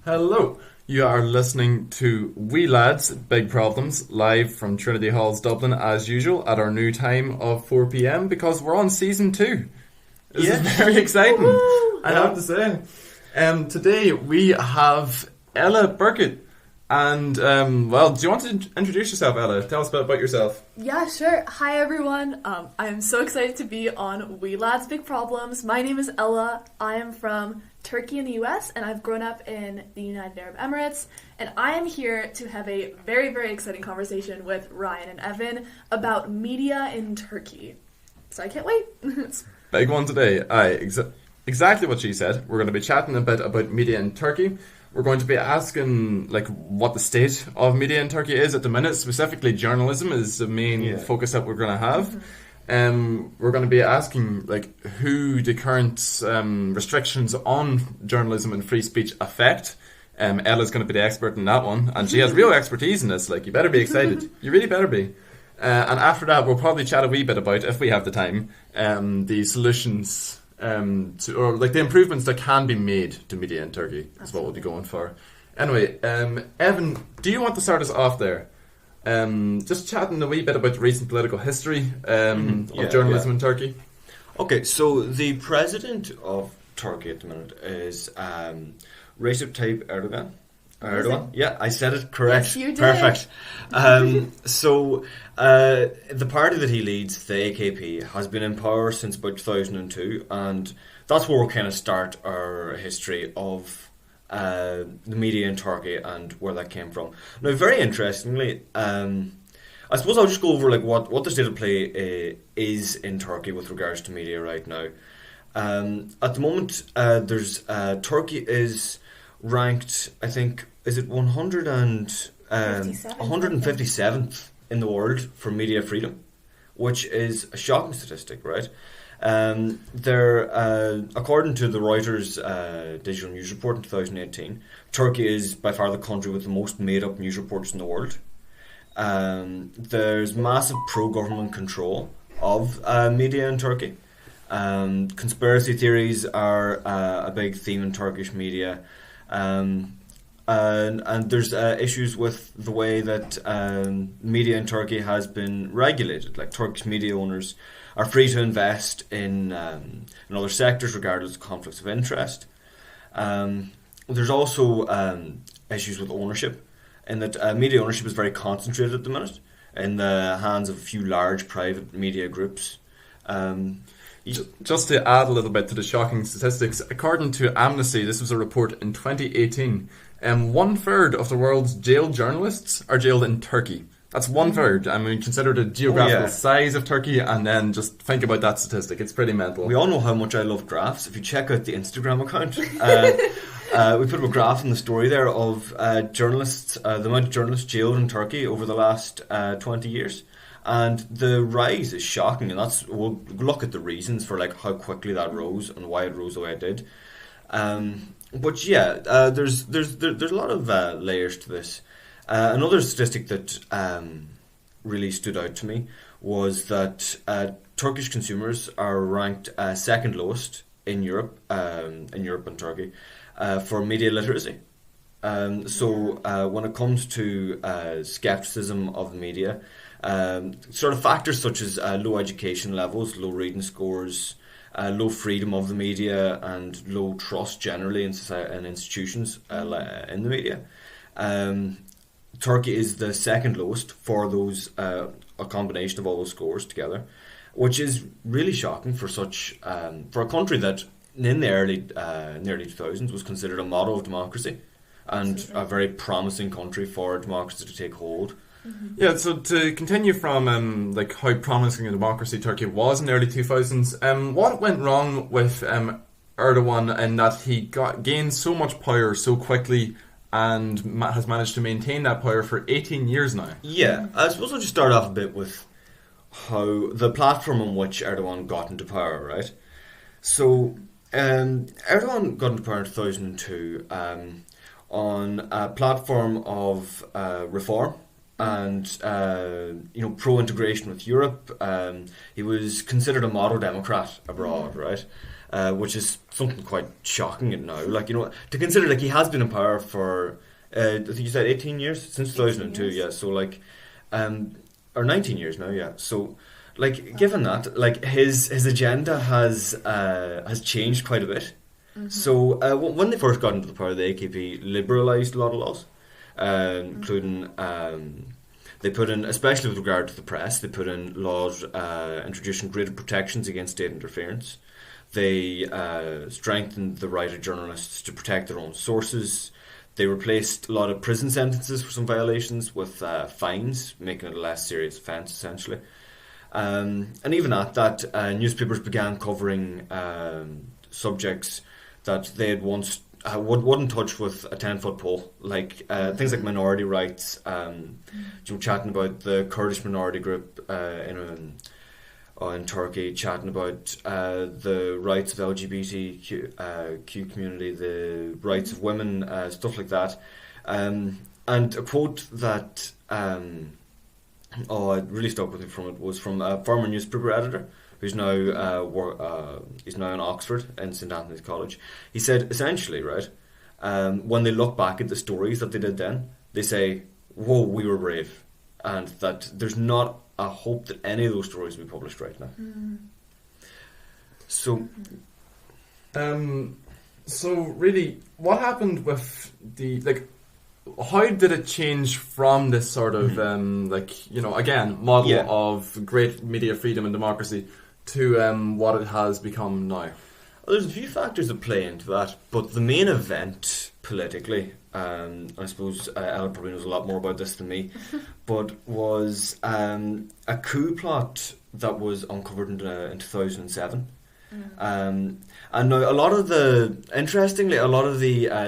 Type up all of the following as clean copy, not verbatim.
Hello, you are listening to Wee Lads, Big Problems, live from Trinity Halls, Dublin, as usual, at our new time of 4 p.m, because we're on season 2. This is very exciting, I have to say. Today we have Ella Burkett, and, well, do you want to introduce yourself, Ella? Tell us a bit about yourself. Yeah, sure. Hi, everyone. I'm so excited to be on Wee Lads, Big Problems. My name is Ella. I am from Turkey in the US, and I've grown up in the United Arab Emirates, and I am here to have a very, very exciting conversation with Ryan and Evan about media in Turkey. So I can't wait. Big one today. Exactly what she said. We're going to be chatting a bit about media in Turkey. We're going to be asking what the state of media in Turkey is at the minute. Specifically, journalism is the main focus that we're going to have. Mm-hmm. We're going to be asking who the current restrictions on journalism and free speech affect. Ella's going to be the expert in that one, and she has real expertise in this. You better be excited. You really better be. And after that, we'll probably chat a wee bit about, if we have the time, the solutions or the improvements that can be made to media in Turkey. Is what we'll be going for. Anyway, Evan, do you want to start us off there? Just chatting a wee bit about the recent political history of journalism in Turkey. Okay, so the president of Turkey at the minute is Recep Tayyip Erdogan. Yeah, I said it correct. Yes, you did. Perfect. So the party that he leads, the AKP, has been in power since about 2002, and that's where we'll kind of start our history of the media in Turkey and where that came from. Now, very interestingly, I suppose I'll just go over what the state of play is in Turkey with regards to media right now. At the moment, Turkey is ranked, I think, is it 157th in the world for media freedom, which is a shocking statistic, right? According to the Reuters digital news report in 2018, Turkey is by far the country with the most made-up news reports in the world. There's massive pro-government control of media in Turkey. Conspiracy theories are a big theme in Turkish media. And there's issues with the way that media in Turkey has been regulated. Turkish media owners are free to invest in other sectors regardless of conflicts of interest. There's also issues with ownership, in that media ownership is very concentrated at the minute in the hands of a few large private media groups. Just to add a little bit to the shocking statistics, according to Amnesty, this was a report in 2018, 1/3 of the world's jailed journalists are jailed in Turkey. That's 1/3. I mean, consider the geographical size of Turkey, and then just think about that statistic. It's pretty mental. We all know how much I love graphs. If you check out the Instagram account, we put up a graph in the story there of journalists, the amount of journalists jailed in Turkey over the last 20 years. And the rise is shocking, and we'll look at the reasons for how quickly that rose and why it rose the way it did. But yeah, there's a lot of layers to this. Another statistic that really stood out to me was that Turkish consumers are ranked second lowest in Europe and Turkey, for media literacy. When it comes to skepticism of the media, sort of factors such as low education levels, low reading scores, low freedom of the media, and low trust generally in society and institutions in the media. Turkey is the second lowest for those a combination of all those scores together, which is really shocking for such for a country that in the early 2000s was considered a model of democracy and a very promising country for democracy to take hold. Yeah, so to continue from like how promising a democracy Turkey was in the early 2000s, what went wrong with Erdogan in that he gained so much power so quickly and has managed to maintain that power for 18 years now? Yeah, I suppose I'll just start off a bit with how the platform on which Erdogan got into power, right? So Erdogan got into power in 2002 on a platform of reform and pro-integration with Europe. He was considered a model democrat abroad, right? Which is something quite shocking now. To consider he has been in power for I think you said 18 years since 2002. Yeah, so or 19 years now. Yeah, so given that his agenda has changed quite a bit. So when they first got into the power, the AKP liberalised a lot of laws, including they put in, especially with regard to the press, they put in laws introducing greater protections against state interference. They strengthened the right of journalists to protect their own sources. They replaced a lot of prison sentences for some violations with fines, making it a less serious offence, essentially. And even at that, newspapers began covering subjects that they had once wouldn't touch with a 10-foot pole, things like minority rights, chatting about the Kurdish minority group in Turkey, chatting about the rights of LGBTQ community, the rights of women, stuff like that. And a quote that it really stuck with me from it was from a former newspaper editor who's now in Oxford in St Anthony's College. He said essentially, right, when they look back at the stories that they did then, they say, "Whoa, we were brave," and that there's not a hope that any of those stories will be published right now. So really, what happened with the how did it change from this sort of model of great media freedom and democracy to what it has become now? Well, there's a few factors that play into that, but the main event politically, I suppose Ella probably knows a lot more about this than me, but was a coup plot that was uncovered in 2007. And now a lot of the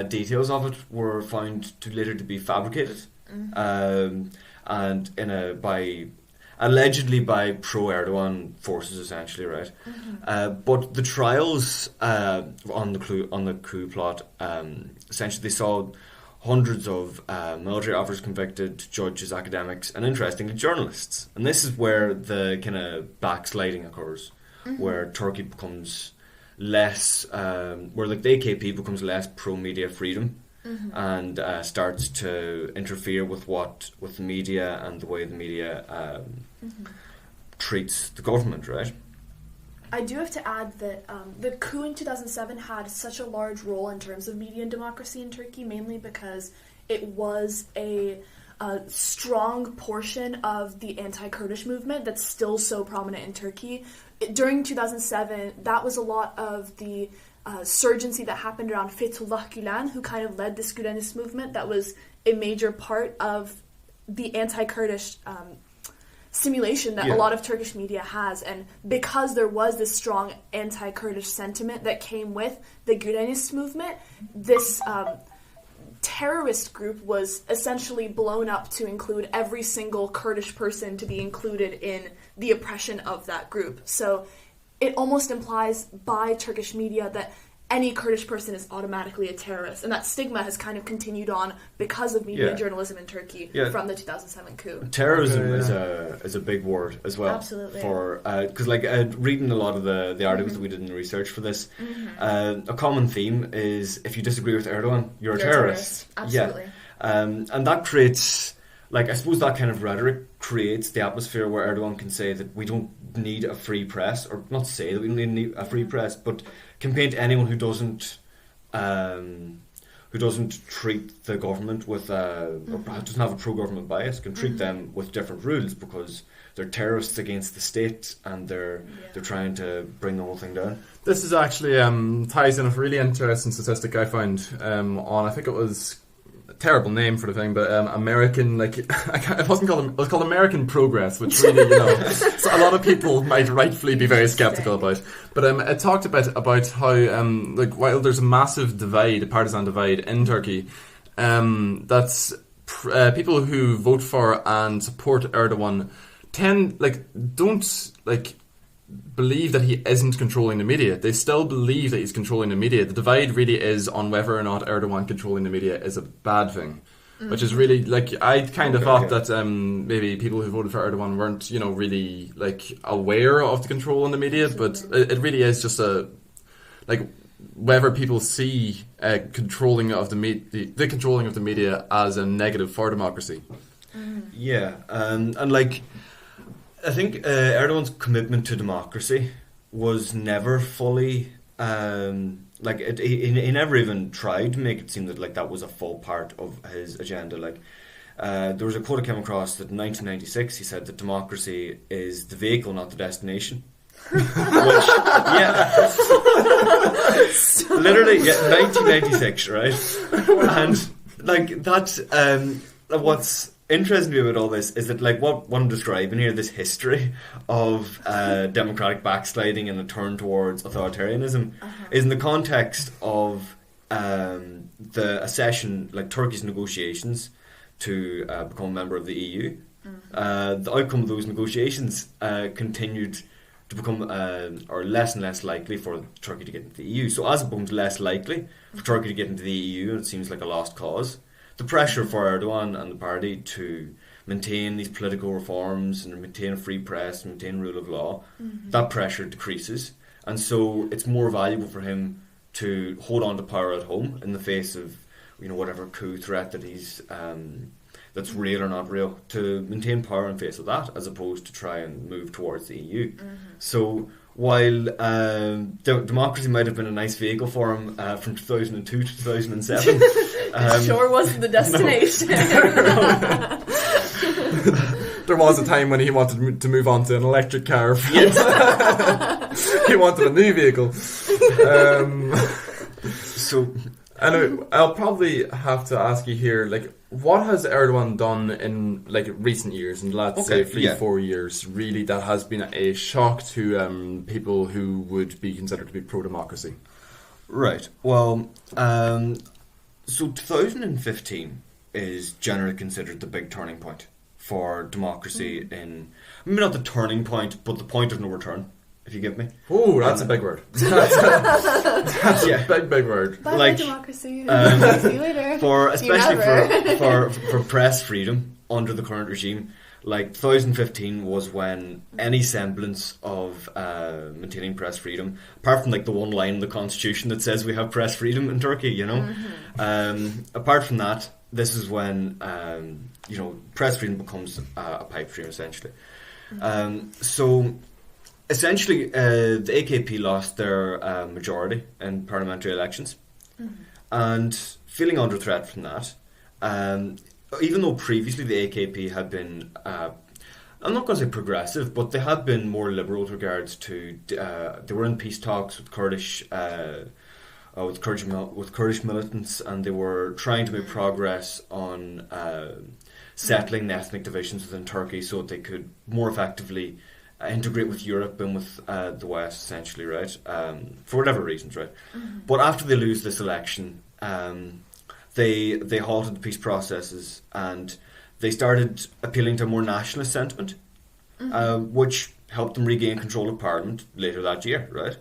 details of it were found to later to be fabricated, and allegedly by pro-Erdogan forces, essentially, right? But the trials on the coup plot, essentially, they saw hundreds of military officers convicted, judges, academics, and interestingly, journalists. And this is where the kind of backsliding occurs, where Turkey becomes less, where the AKP becomes less pro-media freedom, and starts to interfere with the media and the way the media treats the government, right? I do have to add that the coup in 2007 had such a large role in terms of media and democracy in Turkey, mainly because it was a strong portion of the anti-Kurdish movement that's still so prominent in Turkey. During 2007, that was a lot of the surgency that happened around Fethullah Gülen, who kind of led this Gülenist movement that was a major part of the anti-Kurdish simulation that a lot of Turkish media has. And because there was this strong anti-Kurdish sentiment that came with the Gülenist movement, this terrorist group was essentially blown up to include every single Kurdish person to be included in the oppression of that group. So it almost implies by Turkish media that any Kurdish person is automatically a terrorist, and that stigma has kind of continued on because of media and journalism in Turkey from the 2007 coup. Terrorism is a big word as well. Absolutely. For because reading a lot of the articles that we did in the research for this, a common theme is if you disagree with Erdogan, you're a terrorist. Absolutely. And that creates, like, I suppose that kind of rhetoric creates the atmosphere where Erdogan can say that we don't need a free press, or not say that we don't need a free press, but can paint anyone who doesn't treat the government with or doesn't have a pro-government bias, can treat them with different rules because they're terrorists against the state and they're trying to bring the whole thing down. This is actually ties in a really interesting statistic I found on, I think it was a terrible name for the thing, but American, like, it wasn't called, it was called American Progress, which really, so a lot of people might rightfully be very skeptical about. But it talked a bit about how, like, while there's a massive divide, a partisan divide in Turkey, that's people who vote for and support Erdogan don't believe that he isn't controlling the media. They still believe that he's controlling the media. The divide really is on whether or not Erdogan controlling the media is a bad thing. Which is really, like, I kind of thought that maybe people who voted for Erdogan weren't, really, like, aware of the control in the media, but it really is just whether people see controlling of the controlling of the media as a negative for democracy. Yeah, and like, I think Erdogan's commitment to democracy was never fully he never even tried to make it seem that like that was a full part of his agenda. Like there was a quote I came across that in 1996 he said that democracy is the vehicle, not the destination. Which, literally, 1996, right? And like that's what's interesting to me about all this is that, like, what I'm describing here, this history of democratic backsliding and a turn towards authoritarianism, is in the context of the accession, like Turkey's negotiations to become a member of the EU. The outcome of those negotiations continued to become or less and less likely for Turkey to get into the EU. So as it becomes less likely for Turkey to get into the EU, and it seems like a lost cause, the pressure for Erdogan and the party to maintain these political reforms and maintain a free press and maintain rule of law, that pressure decreases. And so it's more valuable for him to hold on to power at home in the face of, whatever coup threat that he's that's real or not real, to maintain power in face of that, as opposed to try and move towards the EU. So while democracy might have been a nice vehicle for him from 2002 to 2007, it sure wasn't the destination. There was a time when he wanted to move on to an electric car. Yes. He wanted a new vehicle. So, anyway, I'll probably have to ask you here, like, what has Erdogan done in, like, recent years, in let's say 3-4 years, really, that has been a shock to people who would be considered to be pro-democracy? Right. Well, so 2015 is generally considered the big turning point for democracy in, maybe not the turning point, but the point of no return, if you get me. Oh, that's a big word. That's a big word. Bye, like, democracy. See you later. Especially for press freedom under the current regime, like 2015 was when any semblance of maintaining press freedom, apart from like the one line in the constitution that says we have press freedom in Turkey, apart from that, this is when press freedom becomes a pipe dream, essentially. So essentially, the AKP lost their majority in parliamentary elections, and feeling under threat from that, even though previously the AKP had been, I'm not going to say progressive, but they had been more liberal with regards to, they were in peace talks with Kurdish militants, and they were trying to make progress on settling the ethnic divisions within Turkey so that they could more effectively integrate with Europe and with the West, essentially, right? For whatever reasons, right? But after they lose this election, they halted the peace processes and they started appealing to a more nationalist sentiment, which helped them regain control of Parliament later that year, right?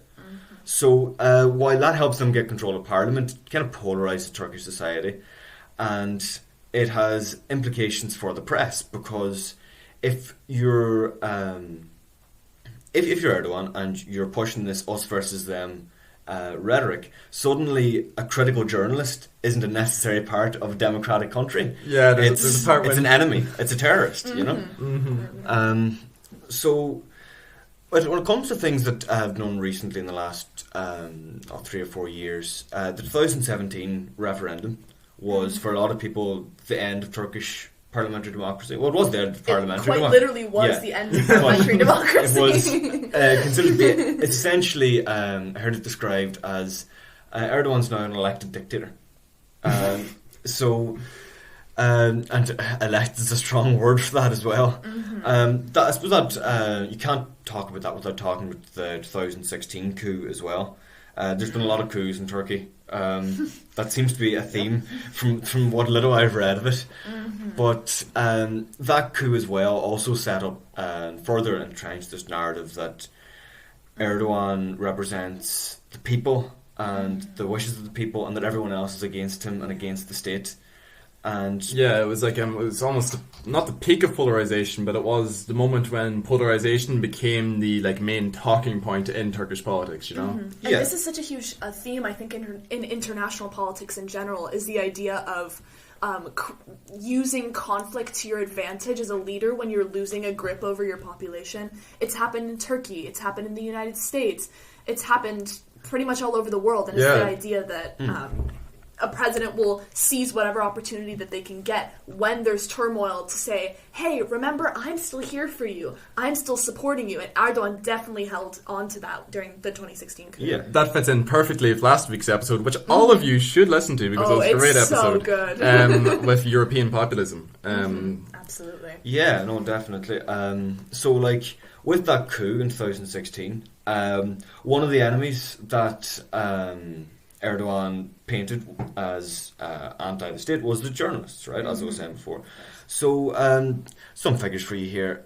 So while that helps them get control of parliament, it kind of polarizes Turkish society, and it has implications for the press, because if you're if you're Erdogan and you're pushing this us versus them rhetoric, suddenly a critical journalist isn't a necessary part of a democratic country. Yeah, there's a part it's when... an enemy. It's a terrorist. You know. So, but when it comes to things that I've known recently in the last 3 or 4 years, the 2017 referendum was for a lot of people the end of Turkish parliamentary democracy. Well, it was the end of parliamentary democracy. It quite literally was the end of parliamentary democracy. It was considered to be, essentially, I heard it described as Erdogan's now an elected dictator. And elect is a strong word for that as well. I suppose that you can't talk about that without talking about the 2016 coup as well. There's been a lot of coups in Turkey. That seems to be a theme from what little I've read of it. But that coup as well also set up and further entrenched this narrative that Erdogan represents the people and the wishes of the people, and that everyone else is against him and against the state. And yeah, it was like it was almost not the peak of polarization, but it was the moment when polarization became the main talking point in Turkish politics. You know, and this is such a huge theme, I think, in international politics in general, is the idea of using conflict to your advantage as a leader when you're losing a grip over your population. It's happened in Turkey. It's happened in the United States. It's happened pretty much all over the world, and it's the idea that. A president will seize whatever opportunity that they can get when there's turmoil to say, hey, remember, I'm still here for you. I'm still supporting you. And Erdogan definitely held on to that during the 2016 coup. Yeah, that fits in perfectly with last week's episode, which all of you should listen to because it was a great episode. So good. With European populism. Absolutely. Yeah, no, definitely. So, with that coup in 2016, one of the enemies that Erdogan painted as anti the state was the journalists, right? As I was saying before. So some figures for you here.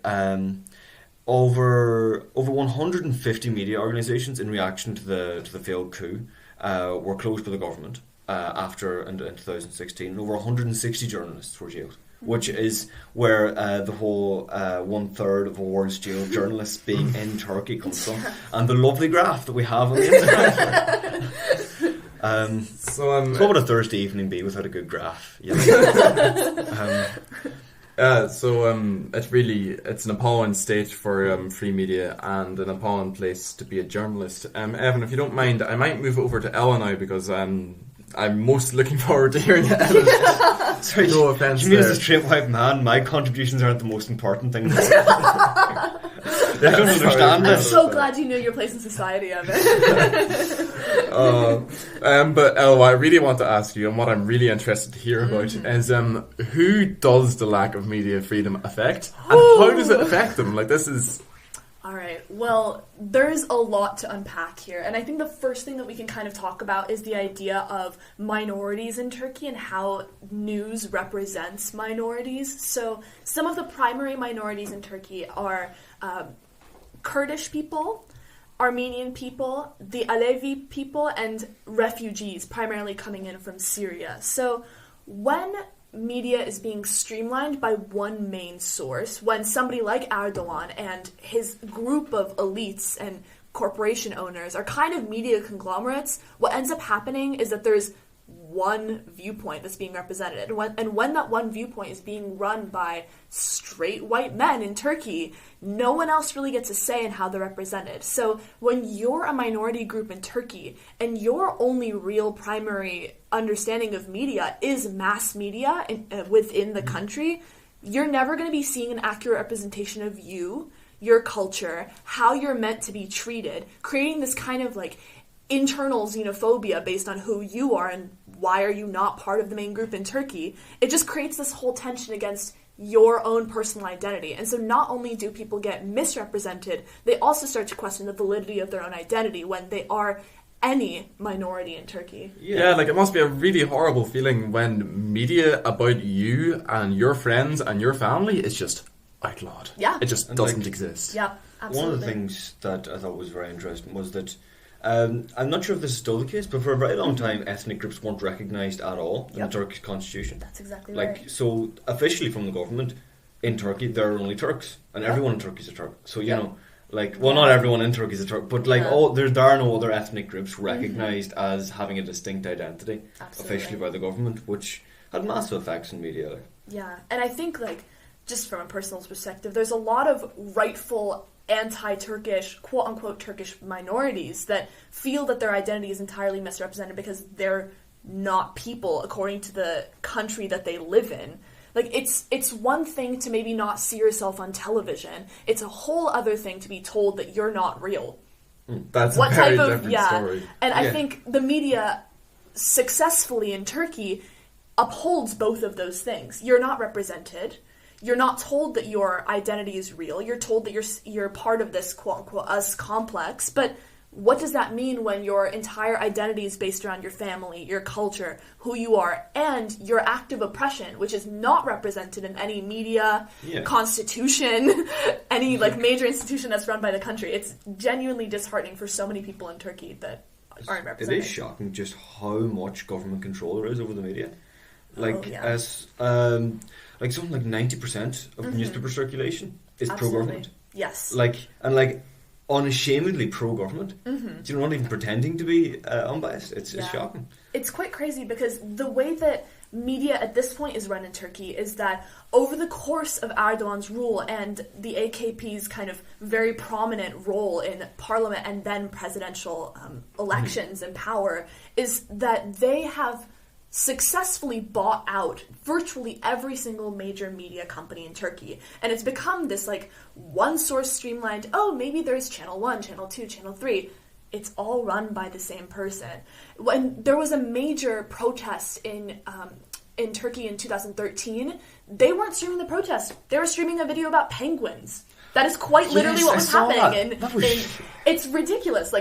Over 150 media organisations in reaction to the failed coup were closed by the government after in 2016. Over 160 journalists were jailed, which is where the whole 1/3 of a world's jailed journalists being in Turkey comes from, and the lovely graph that we have on the internet. What would a Thursday evening be without a good graph? It's an appalling state for free media and an appalling place to be a journalist. Evan, if you don't mind, I might move over to Ella now because I'm most looking forward to hearing Ella. Sorry, no offense. You mean as a straight white man, my contributions aren't the most important thing. I don't understand this. I'm so glad you knew your place in society, Evan. But Ella, what I really want to ask you, and what I'm really interested to hear about, is who does the lack of media freedom affect, and how does it affect them? This is... Alright, well, there's a lot to unpack here, and I think the first thing that we can kind of talk about is the idea of minorities in Turkey and how news represents minorities. So, some of the primary minorities in Turkey are Kurdish people, Armenian people, the Alevi people, and refugees, primarily coming in from Syria. So, when media is being streamlined by one main source, when somebody like Erdogan and his group of elites and corporation owners are kind of media conglomerates, what ends up happening is that there's one viewpoint that's being represented. And when that one viewpoint is being run by straight white men in Turkey, no one else really gets a say in how they're represented. So when you're a minority group in Turkey and your only real primary understanding of media is mass media within the country, you're never going to be seeing an accurate representation of you, your culture, how you're meant to be treated, creating this kind of internal xenophobia based on who you are and why are you not part of the main group in Turkey. It just creates this whole tension against your own personal identity. And so not only do people get misrepresented, they also start to question the validity of their own identity when they are any minority in Turkey. Yeah, it must be a really horrible feeling when media about you and your friends and your family is just outlawed. Yeah. It just doesn't exist. Yeah, absolutely. One of the things that I thought was very interesting was that I'm not sure if this is still the case, but for a very long time, ethnic groups weren't recognised at all in the Turkish constitution. That's exactly right. So officially from the government, in Turkey, there are only Turks, and everyone in Turkey is a Turk. So, you know, not everyone in Turkey is a Turk, but there are no other ethnic groups recognised as having a distinct identity officially by the government, which had massive effects on media. Yeah, and I think, just from a personal perspective, there's a lot of rightful anti-Turkish, quote-unquote Turkish minorities that feel that their identity is entirely misrepresented because they're not people according to the country that they live in. It's one thing to maybe not see yourself on television. It's a whole other thing to be told that you're not real. That's a very different story. And I think the media successfully in Turkey upholds both of those things. You're not represented. You're not told that your identity is real. You're told that you're part of this quote-unquote us complex, but what does that mean when your entire identity is based around your family, your culture, who you are, and your active oppression, which is not represented in any media, constitution, any major institution that's run by the country? It's genuinely disheartening for so many people in Turkey that aren't represented. It is shocking just how much government control there is over the media. Something like 90% of newspaper circulation is pro-government. Yes. Unashamedly pro-government. You're not even pretending to be unbiased. It's shocking. It's quite crazy because the way that media at this point is run in Turkey is that over the course of Erdogan's rule and the AKP's kind of very prominent role in parliament and then presidential elections and power is that they have successfully bought out virtually every single major media company in Turkey. And it's become this one source streamlined, maybe there's channel 1, channel 2, channel 3. It's all run by the same person. When there was a major protest in Turkey in 2013, they weren't streaming the protest. They were streaming a video about penguins. That is quite literally what was happening. It's ridiculous.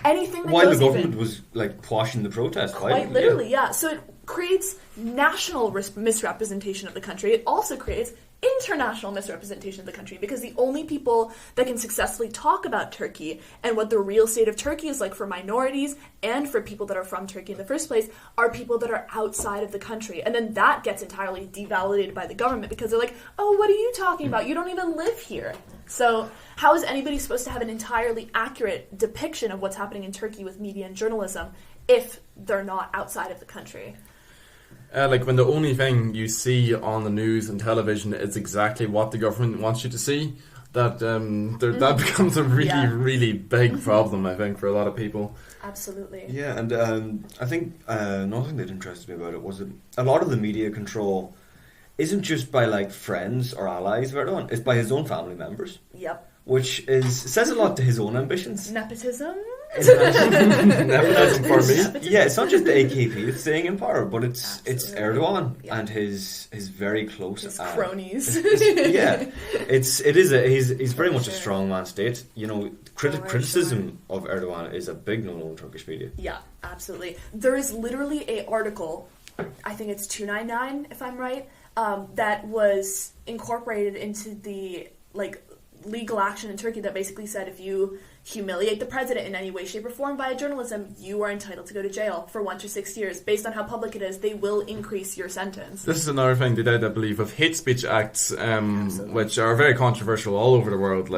Anything that while goes the government was quashing the protest, quite literally, So it creates national misrepresentation of the country. It also creates international misrepresentation of the country because the only people that can successfully talk about Turkey and what the real state of Turkey is like for minorities and for people that are from Turkey in the first place are people that are outside of the country. And then that gets entirely devalidated by the government because they're like, oh, what are you talking about? You don't even live here. So how is anybody supposed to have an entirely accurate depiction of what's happening in Turkey with media and journalism if they're not outside of the country? When the only thing you see on the news and television is exactly what the government wants you to see, that becomes a really, really big problem, I think, for a lot of people. Absolutely. Yeah, and I think another thing that interested me about it was that a lot of the media control isn't just by friends or allies of Erdogan, it's by his own family members. Yep. Which says a lot to his own ambitions. Nepotism? Nepotism for me. Yeah, it's not just the AKP that's staying in power, but it's Erdogan and his very close his cronies. He's very much a strongman state. Criticism of Erdogan is a big no-no in Turkish media. Yeah, absolutely. There is literally a article, I think it's 299 if I'm right, that was incorporated into the legal action in Turkey that basically said if you humiliate the president in any way, shape, or form via journalism, you are entitled to go to jail for 1 to 6 years. Based on how public it is, they will increase your sentence. This is another thing they did, I believe, of hate speech acts, which are very controversial all over the world.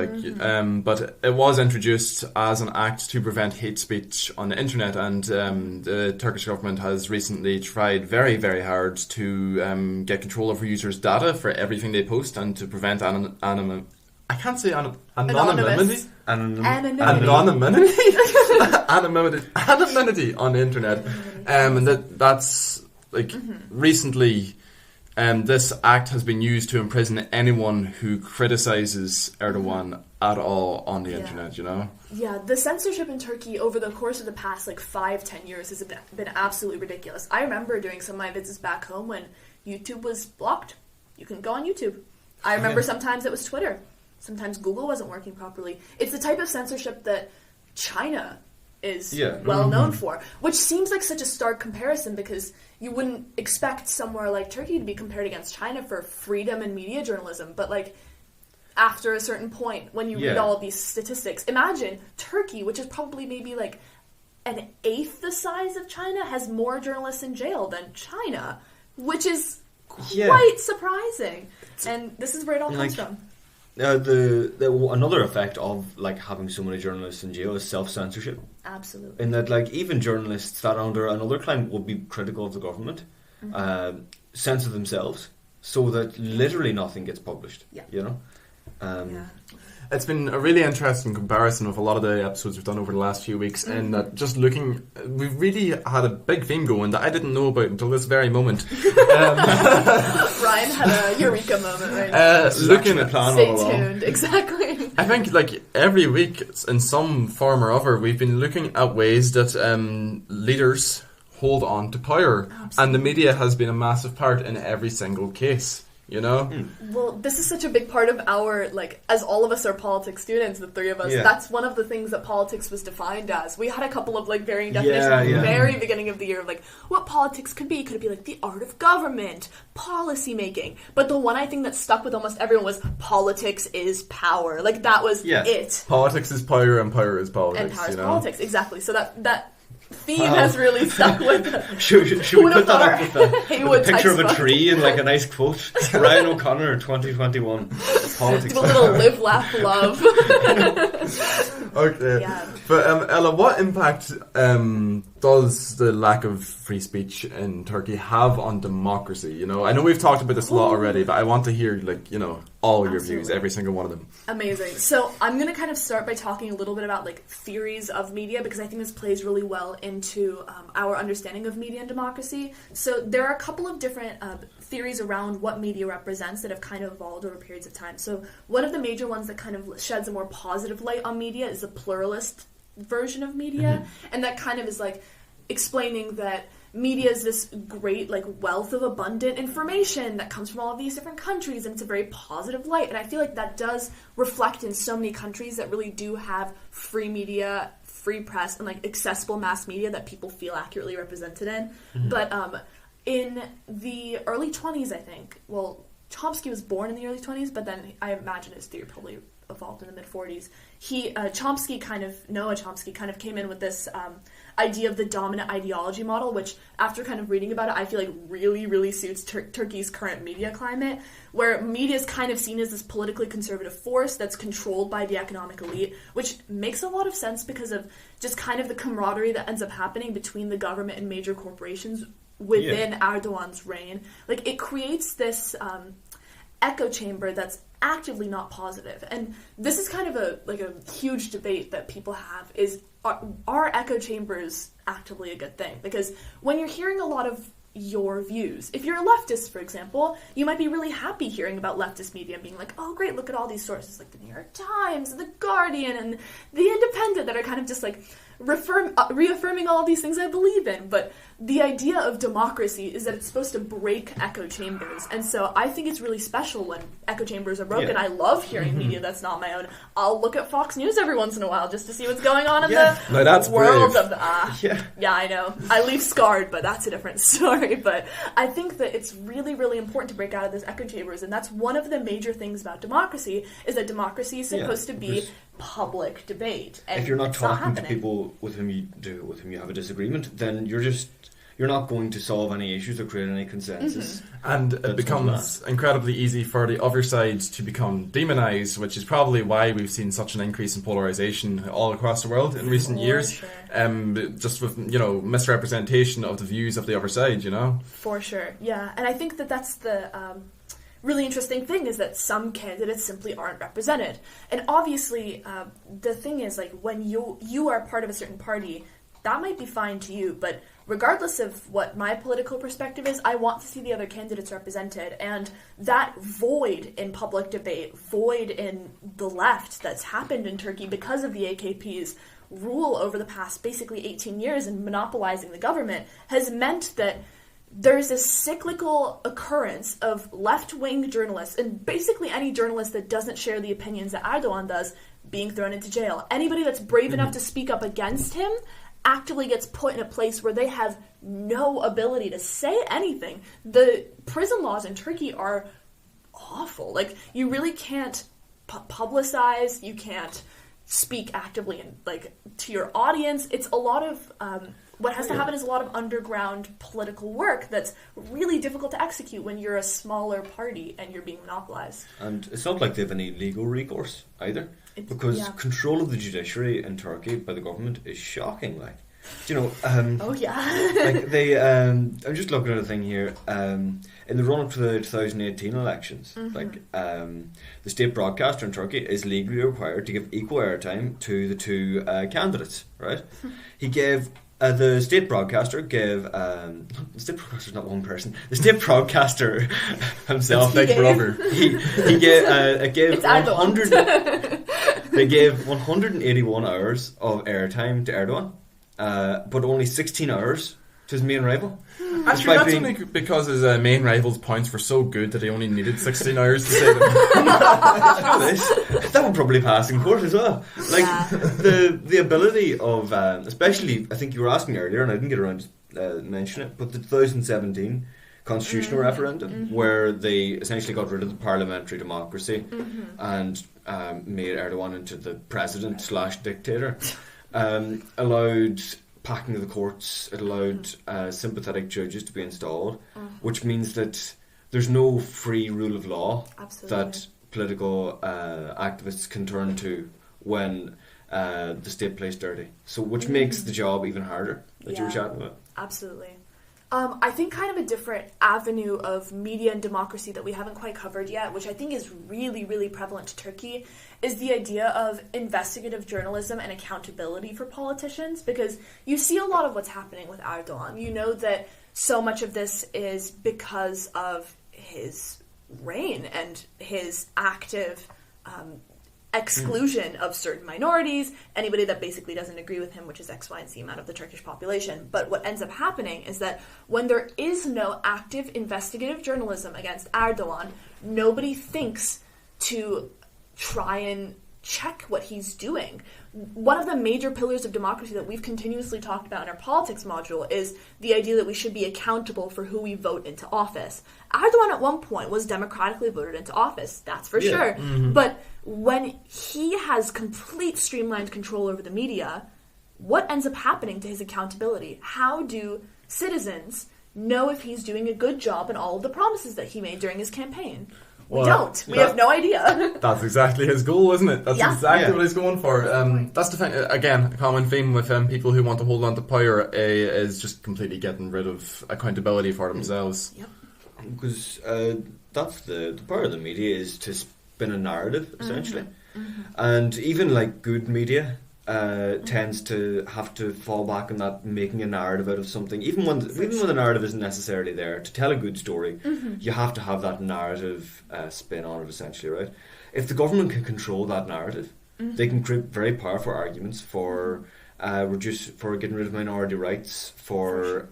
But it was introduced as an act to prevent hate speech on the internet, and the Turkish government has recently tried very, very hard to get control over users' data for everything they post and to prevent anonymity. Anonymity on the internet. And that's recently this act has been used to imprison anyone who criticizes Erdogan at all on the internet, Yeah, the censorship in Turkey over the course of the past 5-10 years has been absolutely ridiculous. I remember doing some of my visits back home when YouTube was blocked. You couldn't go on YouTube. I remember sometimes it was Twitter. Sometimes Google wasn't working properly. It's the type of censorship that China is well known for, which seems like such a stark comparison because you wouldn't expect somewhere like Turkey to be compared against China for freedom in media journalism. But after a certain point, when you read all of these statistics, imagine Turkey, which is probably maybe an eighth the size of China has more journalists in jail than China, which is quite surprising. And this is where it all comes from. Another effect of like having so many journalists in jail is self-censorship. Absolutely. In that, like, even journalists that under another climate would be critical of the government, censor themselves so that literally nothing gets published. Yeah. You know. It's been a really interesting comparison of a lot of the episodes we've done over the last few weeks, and that just looking, we've really had a big theme going that I didn't know about until this very moment. Ryan had a eureka moment right now. Looking at plan Stay all along. tuned, exactly. I think, like, every week, in some form or other, we've been looking at ways that leaders hold on to power. Absolutely. And the media has been a massive part in every single case, you know? Well, this is such a big part of our, like, as all of us are politics students, the three of us, Yeah. that's one of the things that politics was defined as. We had a couple of, like, varying definitions at the very beginning of the year of, like, what politics could be. Could it be, like, the art of government, policy making? But the one I think that stuck with almost everyone was politics is power. Like, that was it. Politics is power and power is politics, And power is you know? politics, exactly. So that theme has really stuck with us. Should we put that up with a Haywood picture of a textbook. tree and like a nice quote? Ryan O'Connor, 2021. Politics. Do a little live, laugh, love. Okay. Yeah. But Ella, what impact does the lack of free speech in Turkey have on democracy? You know, I know we've talked about this a lot already, but I want to hear, like, you know, all your views, every single one of them. Amazing. So I'm going to kind of start by talking a little bit about, like, theories of media, because I think this plays really well into our understanding of media and democracy. So there are a couple of different theories around what media represents that have kind of evolved over periods of time. So one of the major ones that kind of sheds a more positive light on media is the pluralist version of media, and that kind of is like explaining that media is this great, like, wealth of abundant information that comes from all of these different countries, and it's a very positive light. And I feel like that does reflect in so many countries that really do have free media, free press, and, like, accessible mass media that people feel accurately represented in. But in the early 20s, I think, well, Chomsky was born in the early 20s, but then I imagine his theory probably evolved in the mid-40s. Noah Chomsky kind of came in with this idea of the dominant ideology model, which, after kind of reading about it, I feel like really, really suits Turkey's current media climate, where media is kind of seen as this politically conservative force that's controlled by the economic elite, which makes a lot of sense because of just kind of the camaraderie that ends up happening between the government and major corporations within Erdogan's reign. Like, it creates this echo chamber that's actively not positive. And this is kind of a huge debate that people have is, are echo chambers actively a good thing? Because when you're hearing a lot of your views, if you're a leftist, for example, you might be really happy hearing about leftist media and being like, oh great, look at all these sources like the New York Times and the Guardian and the Independent that are kind of just like reaffirming all of these things I believe in. But the idea of democracy is that it's supposed to break echo chambers, and so I think it's really special when echo chambers are broken. I love hearing media that's not my own. I'll look at Fox News every once in a while just to see what's going on in the world brave. of the yeah, I know. I leave scarred, but that's a different story. But I think that it's really, really important to break out of those echo chambers, and that's one of the major things about democracy, is that democracy is supposed to be public debate. And if you're not it's talking to happening. people with whom you have a disagreement, then you're not going to solve any issues or create any consensus. And it becomes incredibly easy for the other side to become demonized, which is probably why we've seen such an increase in polarization all across the world in recent years. Sure. Just with, you know, misrepresentation of the views of the other side, you know? For sure, yeah. And I think that that's the really interesting thing, is that some candidates simply aren't represented. And obviously, the thing is, like, when you are part of a certain party, that might be fine to you, but regardless of what my political perspective is, I want to see the other candidates represented. And that void in public debate, void in the left that's happened in Turkey because of the AKP's rule over the past basically 18 years and monopolizing the government, has meant that there's this cyclical occurrence of left-wing journalists, and basically any journalist that doesn't share the opinions that Erdogan does, being thrown into jail. Anybody that's brave enough to speak up against him actively gets put in a place where they have no ability to say anything. The prison laws in Turkey are awful. Like, you really can't publicize, you can't speak actively and like to your audience. It's a lot of what has to happen is a lot of underground political work that's really difficult to execute when you're a smaller party and you're being monopolized. And it's not like they have any legal recourse either, because control of the judiciary in Turkey by the government is shocking. Like, you know, like they. I'm just looking at a thing here. In the run-up to the 2018 elections, like the state broadcaster in Turkey is legally required to give equal airtime to the two candidates. Right? He gave. The state broadcaster gave. The state broadcaster's not one person. The state broadcaster himself, Big Brother. He gave 100. They gave 181 hours of airtime to Erdogan, but only 16 hours to his main rival. Actually, that's only because his main rival's points were so good that he only needed 16 hours to say them. That would probably pass in court as well. Like the ability of, especially, I think you were asking earlier, and I didn't get around to mention it, but the 2017 constitutional referendum, where they essentially got rid of the parliamentary democracy and made Erdogan into the president/dictator, allowed packing of the courts. It allowed sympathetic judges to be installed, which means that there's no free rule of law that political activists can turn to when the state plays dirty. So, which makes the job even harder that you were chatting about. Absolutely. I think kind of a different avenue of media and democracy that we haven't quite covered yet, which I think is really, really prevalent to Turkey, is the idea of investigative journalism and accountability for politicians, because you see a lot of what's happening with Erdogan. You know that so much of this is because of his reign and his active exclusion of certain minorities, anybody that basically doesn't agree with him, which is X, Y, and Z amount of the Turkish population. But what ends up happening is that when there is no active investigative journalism against Erdogan, nobody thinks to try and check what he's doing. One of the major pillars of democracy that we've continuously talked about in our politics module is the idea that we should be accountable for who we vote into office. Erdogan at one point was democratically voted into office, that's for sure. But when he has complete streamlined control over the media, what ends up happening to his accountability? How do citizens know if he's doing a good job in all of the promises that he made during his campaign? We don't. We have no idea. That's exactly his goal, isn't it? That's exactly what he's going for. That's the thing. Again, a common theme with people who want to hold on to power is just completely getting rid of accountability for themselves. Yep. Because that's the power of the media is to spin a narrative, essentially. And even like good media tends to have to fall back on that, making a narrative out of something. Even when the narrative isn't necessarily there to tell a good story, you have to have that narrative spin on it, essentially, right? If the government can control that narrative, they can create very powerful arguments for getting rid of minority rights, for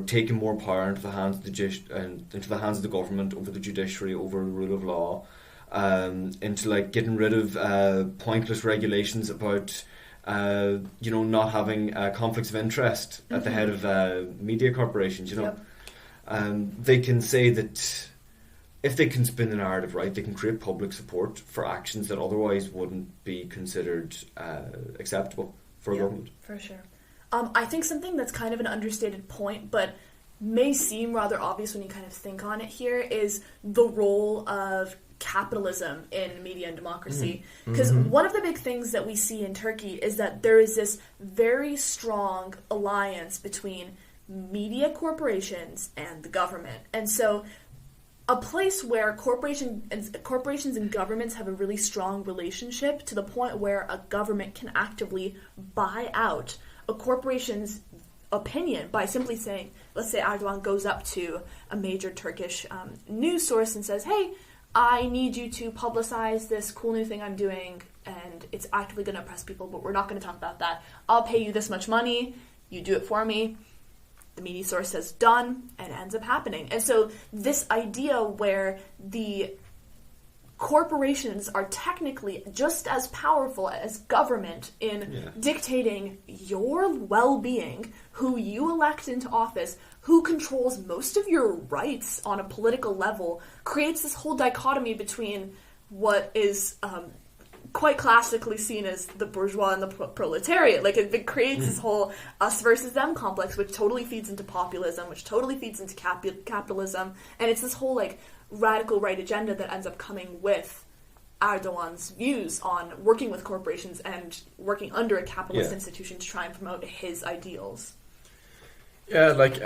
taking more power into the hands of the government over the judiciary, over the rule of law. Into like getting rid of pointless regulations about not having conflicts of interest at the head of media corporations. They can say that if they can spin the narrative right, they can create public support for actions that otherwise wouldn't be considered acceptable for a government. For sure. I think something that's kind of an understated point, but may seem rather obvious when you kind of think on it here, is the role of capitalism in media and democracy. Because one of the big things that we see in Turkey is that there is this very strong alliance between media corporations and the government. And so a place where corporations and governments have a really strong relationship, to the point where a government can actively buy out a corporation's opinion by simply saying, let's say Erdogan goes up to a major Turkish news source and says, hey, I need you to publicize this cool new thing I'm doing, and it's actively going to oppress people, but we're not going to talk about that. I'll pay you this much money, you do it for me. The media source says done, and it ends up happening. And so this idea where the corporations are technically just as powerful as government in dictating your well-being, who you elect into office, who controls most of your rights on a political level, creates this whole dichotomy between what is quite classically seen as the bourgeois and the proletariat. Like, it creates this whole us versus them complex, which totally feeds into populism, which totally feeds into capitalism, and it's this whole, like, radical right agenda that ends up coming with Erdogan's views on working with corporations and working under a capitalist institution to try and promote his ideals. Yeah, like,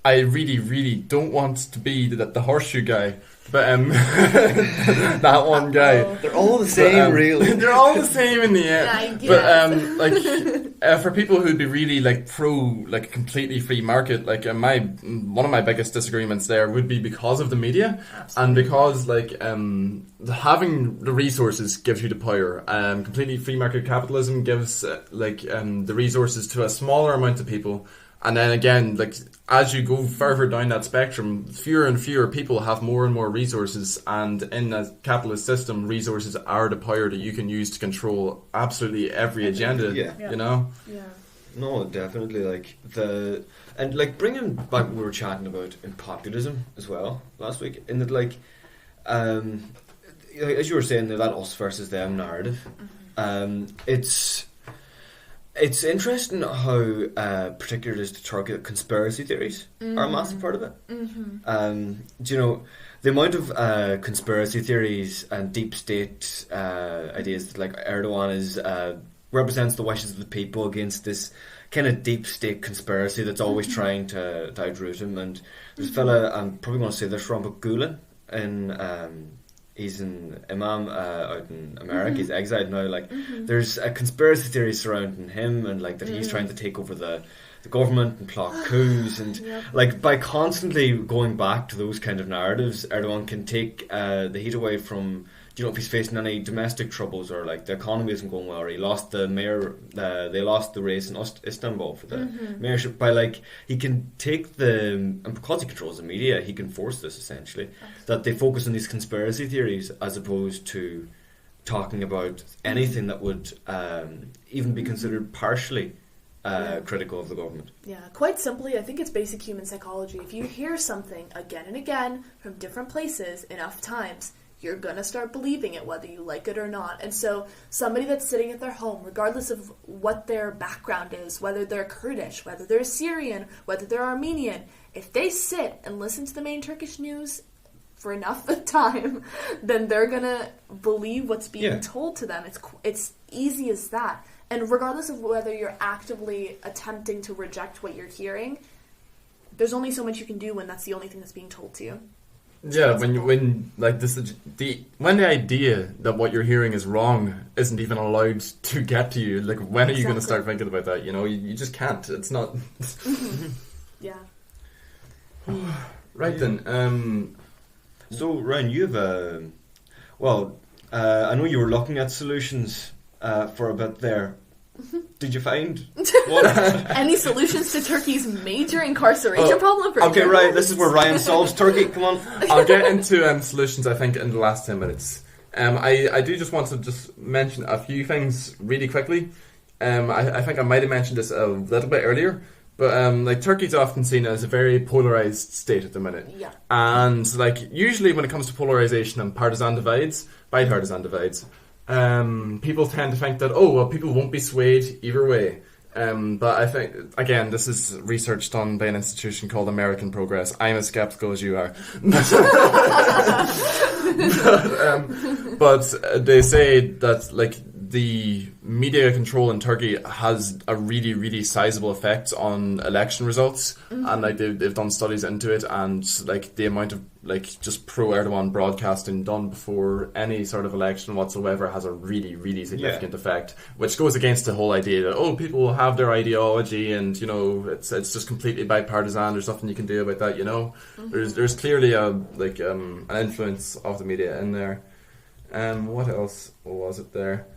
I really, really don't want to be the horseshoe guy, but that one guy. They're all the same, really. They're all the same in the end. Yeah, I guess. But for people who'd be really like pro like a completely free market, like one of my biggest disagreements there would be because of the media. Absolutely. And because like having the resources gives you the power. Completely free market capitalism gives the resources to a smaller amount of people. And then again, like as you go further down that spectrum, fewer and fewer people have more and more resources, and in a capitalist system, resources are the power that you can use to control absolutely every agenda. Yeah. You know. Yeah. No, definitely. Like bringing back what we were chatting about in populism as well last week, in that as you were saying, that us versus them narrative. It's interesting how particular it is to Turkey that conspiracy theories are a massive part of it. Do you know the amount of conspiracy theories and deep state ideas that like Erdogan is represents the wishes of the people against this kind of deep state conspiracy that's always trying to outroot him. And there's a fella, I'm probably going to say this wrong, but Gulen in he's an imam out in America. He's exiled now. Like, there's a conspiracy theory surrounding him, and like that he's trying to take over the government and plot coups, and like by constantly going back to those kind of narratives, Erdogan can take the heat away from. You know, if he's facing any domestic troubles, or like the economy isn't going well, or he lost the mayor, they lost the race in Istanbul for the mayorship. By like, he can take and because he controls the media, he can force this essentially that they focus on these conspiracy theories as opposed to talking about anything that would even be considered partially critical of the government. Yeah, quite simply, I think it's basic human psychology. If you hear something again and again from different places enough times, you're gonna start believing it whether you like it or not. And so somebody that's sitting at their home, regardless of what their background is, whether they're Kurdish, whether they're Syrian, whether they're Armenian, if they sit and listen to the main Turkish news for enough time, then they're gonna believe what's being told to them. It's easy as that. And regardless of whether you're actively attempting to reject what you're hearing, there's only so much you can do when that's the only thing that's being told to you. Yeah, when the idea that what you're hearing is wrong isn't even allowed to get to you, like when are you going to start thinking about that? You know, you just can't. It's not. Yeah. Right then. So Ryan, you have I know you were looking at solutions for a bit there. Did you find what? Any solutions to Turkey's major incarceration problem? Okay, right. This is where Ryan solves Turkey. Come on. I'll get into solutions, I think, in the last 10 minutes. I do just want to just mention a few things really quickly. I think I might have mentioned this a little bit earlier, but like Turkey's often seen as a very polarized state at the minute. Yeah. And like usually when it comes to polarization and bipartisan divides, people tend to think that, people won't be swayed either way. But I think, again, this is research done by an institution called American Progress. I'm as skeptical as you are. But they say that, like, the media control in Turkey has a really, really sizable effect on election results. And, like, they've done studies into it, and, like, the amount of, like, just pro-Erdogan broadcasting done before any sort of election whatsoever has a really, really significant effect, which goes against the whole idea that, people will have their ideology and, you know, it's just completely bipartisan, there's nothing you can do about that, you know. There's clearly an influence of the media in there. What else was it there?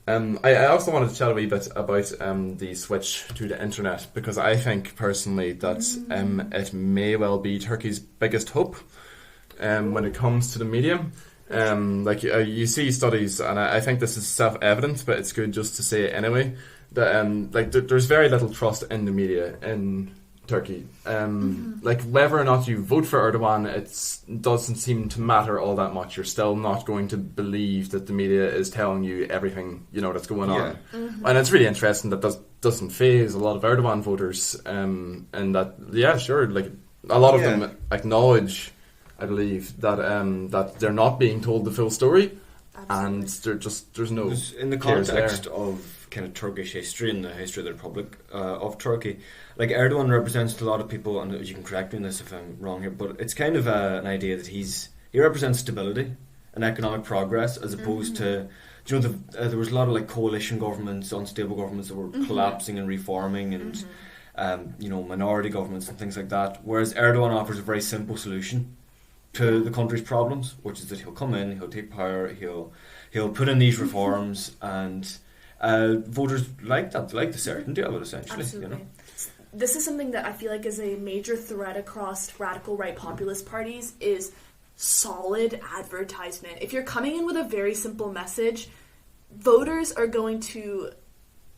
I also wanted to chat a wee bit about the switch to the internet, because I think personally that it may well be Turkey's biggest hope when it comes to the medium. You see studies, and I think this is self-evident, but it's good just to say it anyway, that there's very little trust in the media in Turkey. Like whether or not you vote for Erdogan, it doesn't seem to matter all that much. You're still not going to believe that the media is telling you everything that's going on. And it's really interesting that doesn't faze a lot of Erdogan voters. And that sure, like a lot of them acknowledge, I believe, that that they're not being told the full story. Absolutely. And there's no in the context of kind of Turkish history and the history of the Republic of Turkey, like Erdogan represents to a lot of people, and you can correct me on this if I'm wrong here, but it's kind of an idea that he represents stability and economic progress, as opposed to there was a lot of like coalition governments, unstable governments that were collapsing and reforming, and minority governments and things like that. Whereas Erdogan offers a very simple solution to the country's problems, which is that he'll come in, he'll take power, he'll put in these reforms, and voters like that. They like the certainty of it, essentially. Absolutely. This is something that I feel like is a major thread across radical right populist parties is solid advertisement. If you're coming in with a very simple message, voters are going to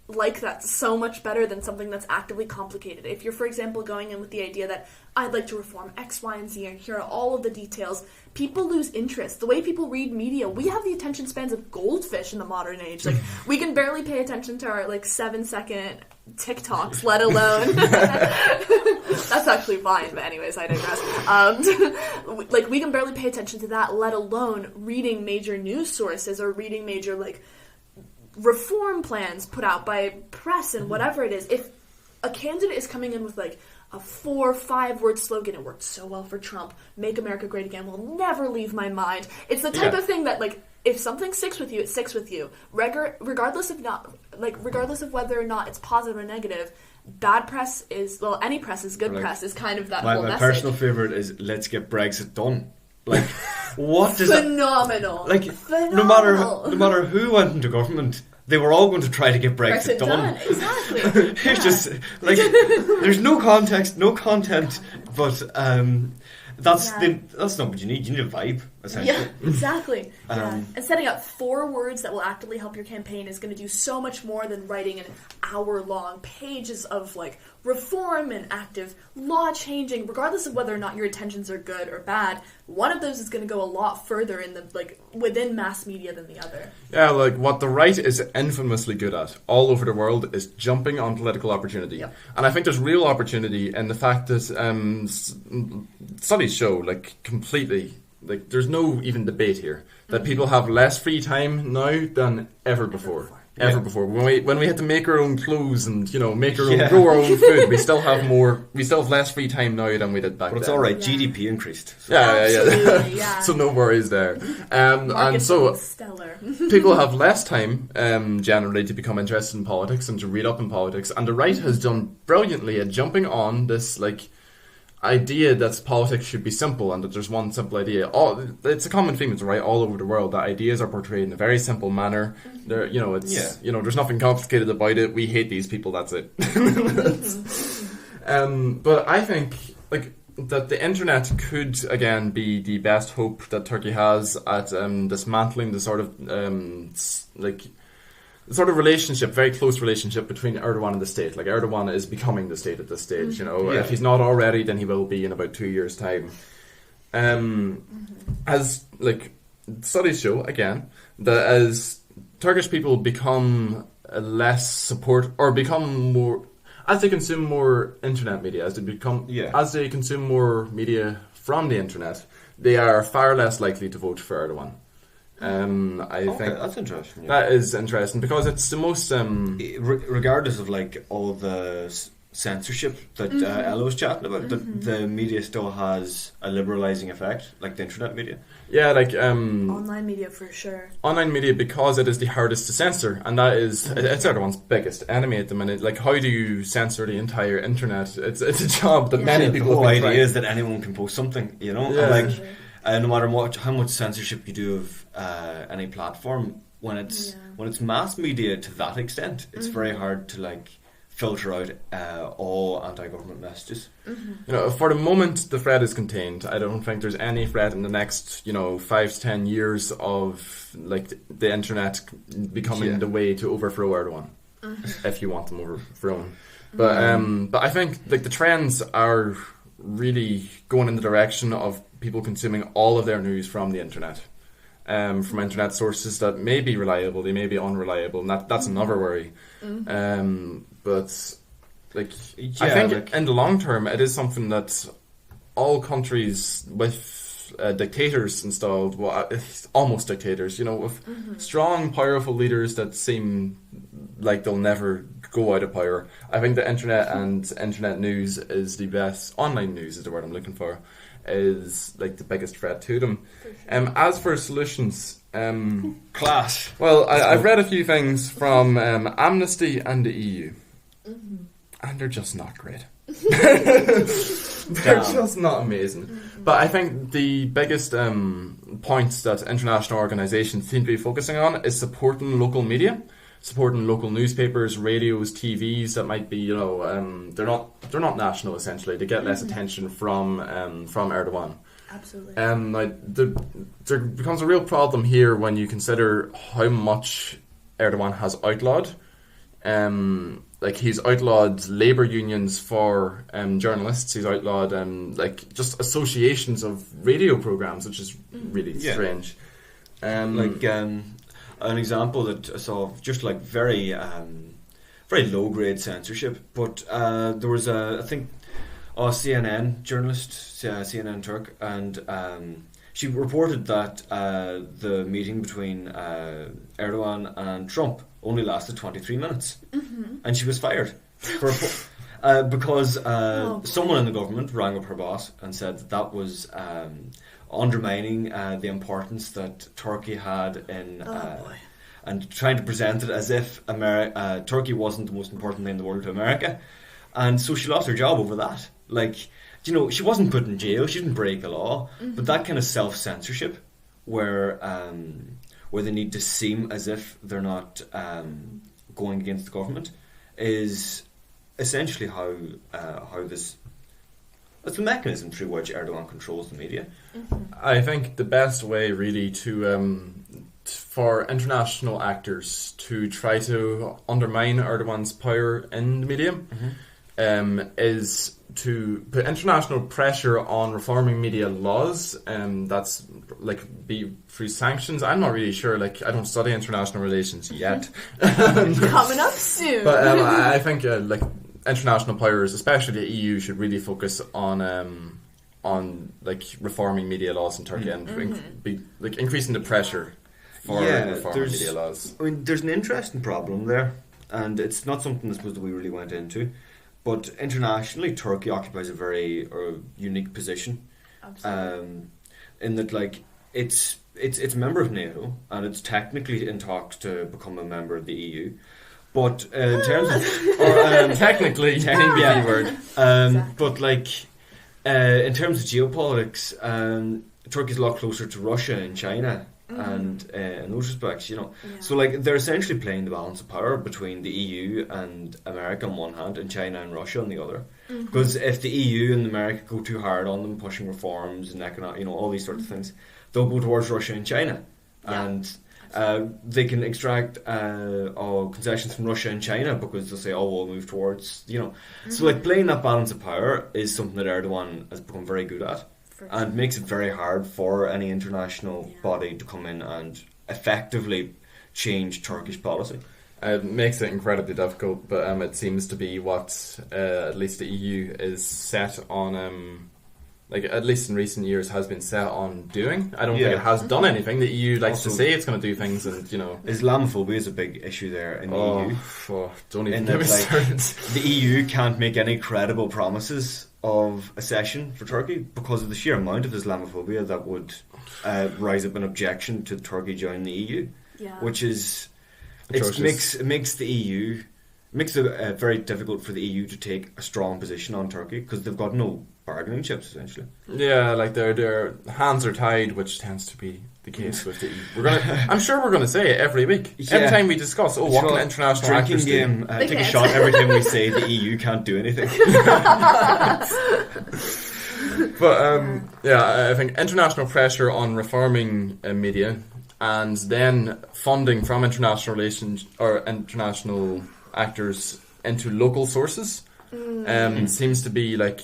like that so much better than something that's actively complicated. If you're, for example, going in with the idea that I'd like to reform X, Y, and Z, and here are all of the details, people lose interest. The way people read media, we have the attention spans of goldfish in the modern age. Like, we can barely pay attention to our, 7-second TikToks, let alone... That's actually fine, but anyways, I digress. We can barely pay attention to that, let alone reading major news sources or reading major, reform plans put out by press and whatever it is. If a candidate is coming in with a 4 or 5 word slogan, it worked so well for Trump, make America great again, will never leave my mind. It's the type of thing that if something sticks with you, it sticks with you. Regardless of whether or not it's positive or negative. Bad press is, any press is good press is kind of that whole message. My personal favourite is let's get Brexit done. What does Phenomenal. No matter who went into government, they were all going to try to get Brexit done. Exactly. It's just there's no context, no content, but that's not what you need. You need a vibe, essentially. Yeah, exactly. And setting up 4 words that will actively help your campaign is going to do so much more than writing an hour-long pages of reform and active law changing. Regardless of whether or not your intentions are good or bad, one of those is going to go a lot further in the within mass media than the other. Yeah, what the right is infamously good at all over the world is jumping on political opportunity. Yep. And I think there's real opportunity in the fact that studies show completely there's no even debate here that people have less free time now than ever before. Ever before. When we had to make our own clothes and make our own grow our own food, we still have less free time now than we did back then. But it's all right. GDP increased. So. Yeah. So no worries there. And so stellar. People have less time generally to become interested in politics and to read up in politics. And the right has done brilliantly at jumping on this idea that politics should be simple and that there's one simple idea. It's a common theme with the right all over the world that ideas are portrayed in a very simple manner. There's nothing complicated about it. We hate these people. That's it. But I think that the internet could again be the best hope that Turkey has at dismantling the sort of relationship, very close relationship between Erdogan and the state. Erdogan is becoming the state at this stage, If he's not already, then he will be in about 2 years' time. As studies show, again, that as Turkish people become less support or become more, as they consume more internet media, as they consume more media from the internet, they are far less likely to vote for Erdogan. I think that's interesting. Yeah. That is interesting because it's the most regardless of all the censorship that Ella was chatting about, the media still has a liberalizing effect, like the internet media. Yeah, online media for sure. Online media, because it is the hardest to censor, and that is it's Erdogan's biggest enemy at the minute. How do you censor the entire internet? It's a job that many people. The whole idea is that anyone can post something, And no matter how much censorship you do of any platform, when it's mass media to that extent, it's very hard to filter out all anti-government messages. For the moment, the threat is contained. I don't think there's any threat in the next 5 to 10 years of the internet becoming the way to overthrow Erdogan. if you want them overthrown. But I think like the trends are really going in the direction of people consuming all of their news from the internet, from internet sources that may be reliable, they may be unreliable, and that's another worry. But like, I think in the long term, it is something that all countries with dictators installed, well, almost dictators, with strong, powerful leaders that seem like they'll never go out of power. I think the internet and internet news is the best. Online news is the word I'm looking for. Is like the biggest threat to them. As for solutions, class. Well, I've read a few things from Amnesty and the EU, and they're just not great. They're just not amazing. But I think the biggest points that international organisations seem to be focusing on is supporting local media, supporting local newspapers, radios, TVs that might be, they're not national essentially. They get less attention from Erdogan. Absolutely. There becomes a real problem here when you consider how much Erdogan has outlawed. He's outlawed labour unions for journalists. He's outlawed just associations of radio programmes, which is really strange. An example that I saw, just like very low grade censorship, but there was a CNN journalist, CNN Turk, and she reported that the meeting between Erdogan and Trump only lasted 23 minutes, and she was fired because someone in the government rang up her boss and said that was undermining the importance that Turkey had in and trying to present it as if Turkey wasn't the most important thing in the world to America, and so she lost her job over that. She wasn't put in jail, she didn't break the law, but that kind of self-censorship where they need to seem as if they're not going against the government is essentially how this. That's the mechanism through which Erdogan controls the media. I think the best way, really, for international actors to try to undermine Erdogan's power in the media is to put international pressure on reforming media laws. That's be through sanctions. I'm not really sure. I don't study international relations yet. Coming up soon. But I think international powers, especially the EU, should really focus on reforming media laws in Turkey and increasing the pressure for reforming media laws. I mean, there's an interesting problem there, and it's not something I suppose that we really went into. But internationally, Turkey occupies a very unique position. Absolutely. In that, it's a member of NATO, and it's technically in talks to become a member of the EU. But in terms of technically, word. But in terms of geopolitics, Turkey's a lot closer to Russia and China, and in those respects, so they're essentially playing the balance of power between the EU and America on one hand, and China and Russia on the other. Because if the EU and America go too hard on them, pushing reforms and economic, all these sorts of things, they'll go towards Russia and China, and they can extract concessions from Russia and China because they'll say, we'll move towards, So playing that balance of power is something that Erdogan has become very good at, and makes it very hard for any international body to come in and effectively change Turkish policy. It makes it incredibly difficult, but it seems to be what at least the EU is set on. At least in recent years, has been set on doing. I don't think it has done anything. The EU likes to say it's going to do things, and Islamophobia is a big issue there in the EU. Don't even get me started. The EU can't make any credible promises of accession for Turkey because of the sheer amount of Islamophobia that would rise up in objection to Turkey joining the EU, which is it makes the EU it very difficult for the EU to take a strong position on Turkey because they've got no bargaining chips essentially. Yeah, their hands are tied, which tends to be the case with the EU. I'm sure we're gonna say it every week. Every time we discuss, what can international actors do? Take a shot every time we say the EU can't do anything. But I think international pressure on reforming media, and then funding from international relations or international actors into local sources. Seems to be like...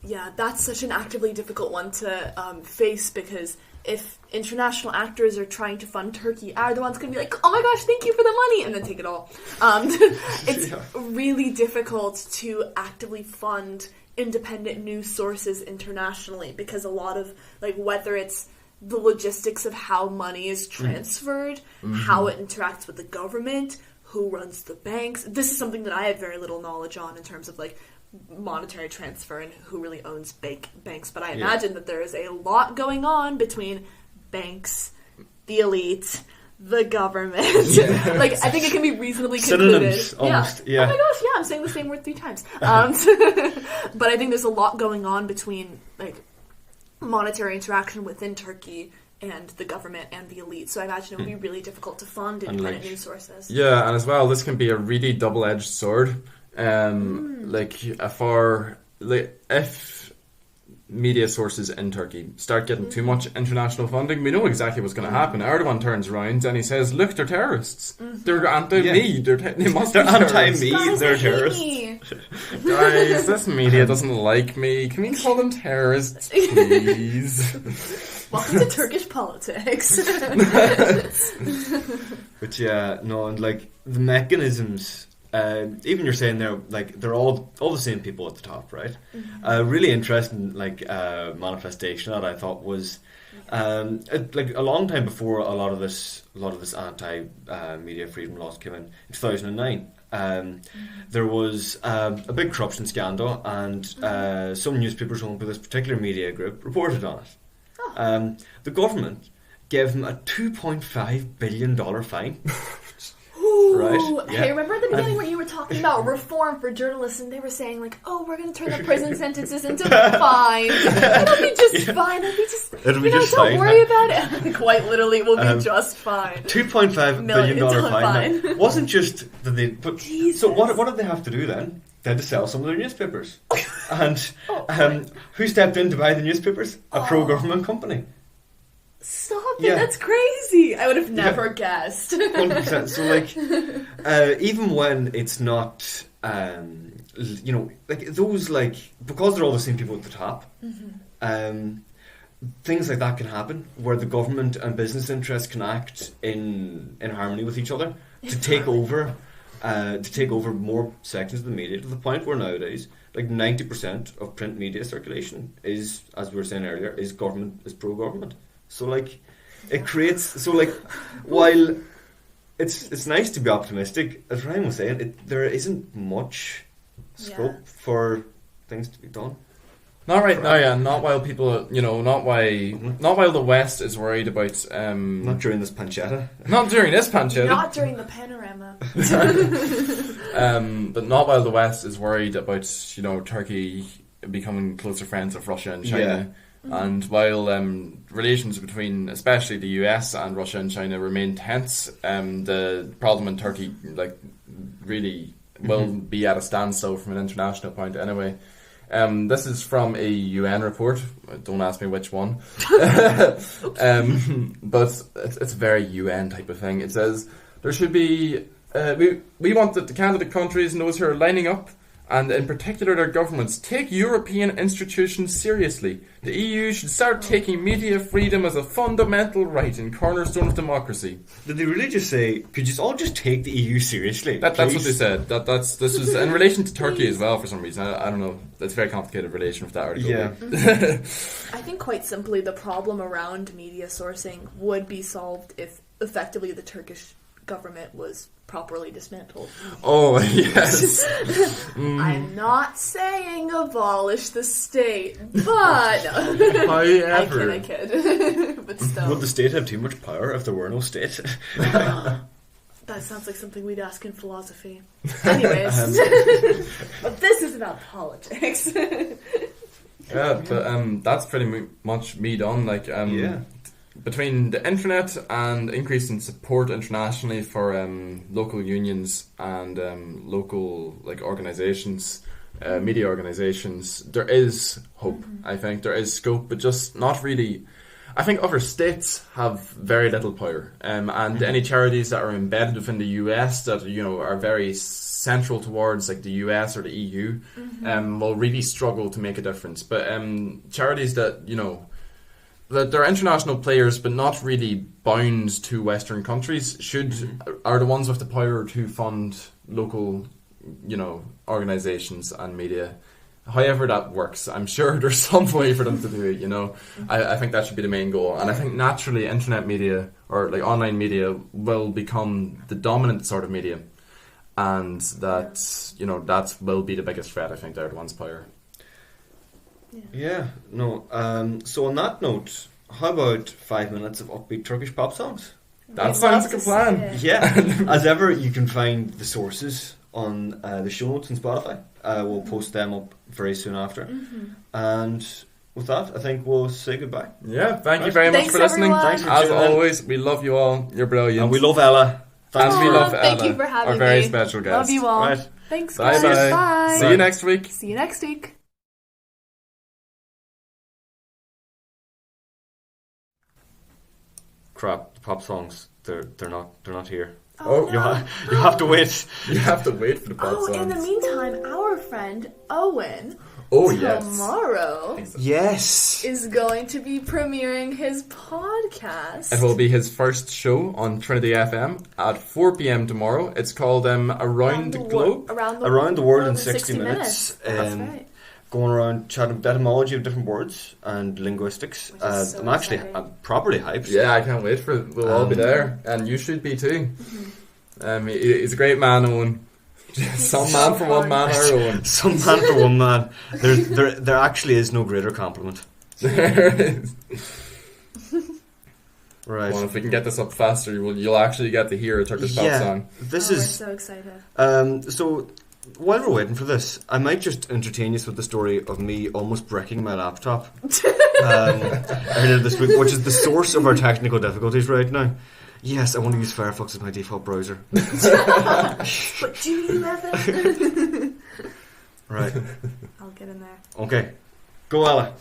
Yeah, that's such an actively difficult one to face, because if international actors are trying to fund Turkey, Erdogan's going to be like, oh my gosh, thank you for the money, and then take it all. It's really difficult to actively fund independent news sources internationally, because a lot of, like, whether it's the logistics of how money is transferred, how it interacts with the government, who runs the banks. This is something that I have very little knowledge on in terms of, like, monetary transfer and who really owns banks. But I imagine that there is a lot going on between banks, the elite, the government. Like, I think it can be reasonably concluded. Synonyms, almost. Oh my gosh, I'm saying the same word 3 times. But I think there's a lot going on between, like, monetary interaction within Turkey and the government and the elite. So I imagine it would be really difficult to fund independent news sources. Yeah, and as well, this can be a really double-edged sword. If media sources in Turkey start getting too much international funding, we know exactly what's going to happen. Erdogan turns around and he says, look, they're terrorists. They're anti-me. They're anti-me. They're terrorists. Guys, this media doesn't like me. Can we call them terrorists, please? Welcome to Turkish politics. But yeah, no, and like the mechanisms, even you're saying they're all the same people at the top, right? Really interesting, like manifestation that I thought was like a long time before a lot of this anti media freedom laws came in 2009. There was a big corruption scandal, and some newspapers owned by this particular media group reported on it. The government gave them a $2.5 billion fine. Right? Hey, remember at the beginning when you were talking about reform for journalists, and they were saying, like, oh, we're going to turn the prison sentences into fine. It'll be just fine. It'll be just fine. Don't worry about it. Quite literally, it will be just fine. $2.5 billion fine. That wasn't just that they put... Jesus. So what did they have to do then? They had to sell some of their newspapers. And who stepped in to buy the newspapers? A pro-government company. Stop it, that's crazy. I would have never guessed. 100%. So, like, even when it's not, like, those, like, because they're all the same people at the top, things like that can happen, where the government and business interests can act in harmony with each other to take over more sections of the media, to the point where nowadays, like, 90% of print media circulation is, as we were saying earlier, is pro-government. So, like, it creates... So, like, while it's nice to be optimistic, as Ryan was saying, there isn't much scope for things to be done. Not right now, yeah. Not while people, not while the West is worried about... not during this pancetta. Not during this pancetta. Not during the panorama. But not while the West is worried about, Turkey becoming closer friends of Russia and China. Yeah. And while relations between especially the US and Russia and China remain tense, the problem in Turkey really will be at a standstill from an international point anyway. This is from a UN report. Don't ask me which one. But it's a very UN type of thing. It says there should be... we want that the candidate countries and those who are lining up, and in particular their governments, take European institutions seriously. The EU should start taking media freedom as a fundamental right and cornerstone of democracy. Did they really just say, could you all just take the EU seriously? That's what they said. This was in relation to Turkey as well for some reason. I don't know. That's a very complicated relation with that article. Yeah. I think quite simply the problem around media sourcing would be solved if effectively the Turkish government was properly dismantled. Oh, yes. I'm not saying abolish the state, but however, I kid. But still. Would the state have too much power if there were no state? That sounds like something we'd ask in philosophy. Anyways. But this is about politics. Yeah, but that's pretty much me done. Like, between the internet and increase in support internationally for local unions and local organizations, media organizations, there is hope. I think there is scope, but just not really. I think other states have very little power, and any charities that are embedded within the US that are very central towards like the US or the EU, will really struggle to make a difference. But charities that that they're international players, but not really bound to Western countries, are the ones with the power to fund local, organizations and media. However that works, I'm sure there's some way for them to do it. I think that should be the main goal, and I think naturally internet media or like online media will become the dominant sort of media, and that that will be the biggest threat. I think they're the ones power. Yeah, no. So on that note, how about 5 minutes of upbeat Turkish pop songs? That sounds like a plan. Yeah. As ever, you can find the sources on the show notes on Spotify. We'll post them up very soon after. And with that, I think we'll say goodbye. Yeah, thank you very much for listening. Everyone. Thanks for As tuning in. always, we love you all. You're brilliant. And we love Ella. Thanks. And we love Ella, Thank you for having our very me. special guest. Love you all. Right. Thanks, Bye guys. bye. Bye. See you next week. See you next week. Crap, the pop songs, they're not here. Oh, You, no. you have to wait. You have to wait for the pop songs. In the meantime, our friend Owen tomorrow Yes. is going to be premiering his podcast. It will be his first show on Trinity FM at 4 p.m. tomorrow. It's called Around the Globe. Around the world in 60 minutes. That's right. Going around chatting about etymology of different words and linguistics. Which is so I'm actually exciting. properly hyped. Yeah, I can't wait for it. We'll all be there. And you should be too. He's a great man, Owen. Some so man for one man, our Owen. Some man for one man. There actually is no greater compliment. There is. Right. Well, if we can get this up faster, you'll actually get to hear a Turkish pop song. This We're is so excited. so. While we're waiting for this, I might just entertain you with the story of me almost breaking my laptop earlier this week, which is the source of our technical difficulties right now. Yes, I want to use Firefox as my default browser. But do you ever? Right. I'll get in there. Okay. Go, Ella.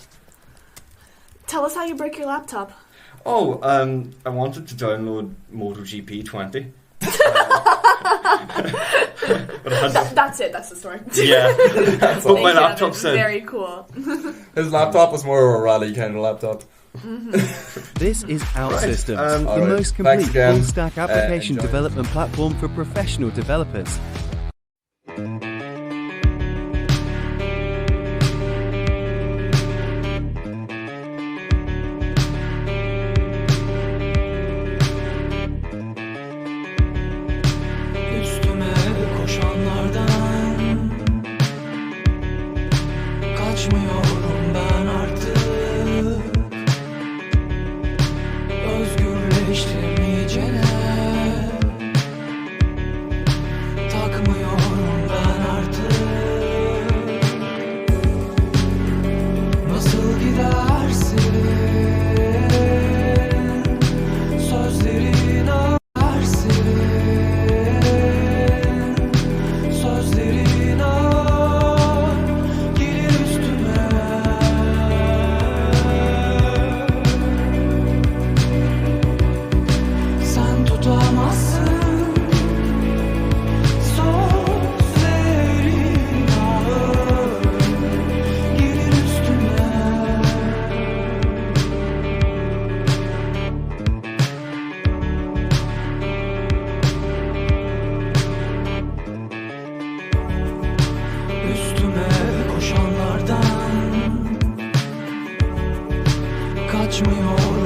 Tell us how you break your laptop. Oh, I wanted to download MotoGP 20. But I had to, That's it. That's the story. yeah. That's But all. my laptop said. Very cool. His laptop was more of a rally kind of laptop. This is OutSystems, the Alright. most Thanks complete again. full-stack application Enjoy. development platform for professional developers. Üstüme koşanlardan kaçmıyorum ben artık. Özgürleştim iyicene. Takmıyorum ben artık. Nasıl gidersin? Sözlerin ağarsın. Sözlerin ağır gelir üstüme. Sen tutamazsın. Sözlerin ağır gelir üstüme. Üstüme koşanlardan kaçmıyorum